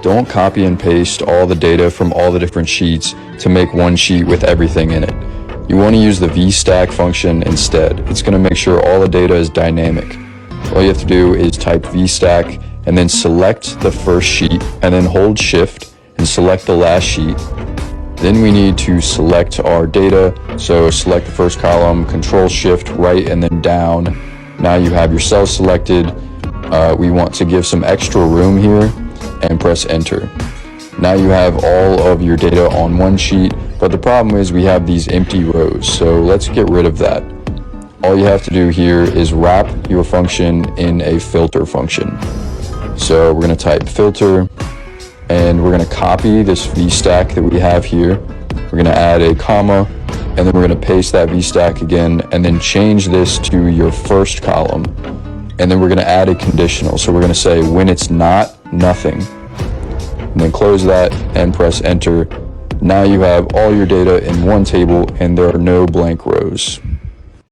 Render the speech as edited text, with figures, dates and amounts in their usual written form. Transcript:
Don't copy and paste all the data from all the different sheets to make one sheet with everything in it. You want to use the VSTRACK function instead. It's going to make sure all the data is dynamic. All you have to do is type VSTRACK and then select the first sheet and then hold shift and select the last sheet. Then we need to select our data. So select the first column, control shift right and then down. Now you have your cells selected. We want to give some extra room here and press enter. Now you have all of your data on one sheet, but the problem is we have these empty rows. So let's get rid of that. All you have to do here is wrap your function in a filter function. So we're going to type filter and we're going to copy this VStack that we have here. We're going to add a comma and then we're going to paste that VStack again and then change this to your first column. And then we're going to add a conditional. So we're going to say when it's not, nothing. And then close that and press enter. Now you have all your data in one table and there are no blank rows.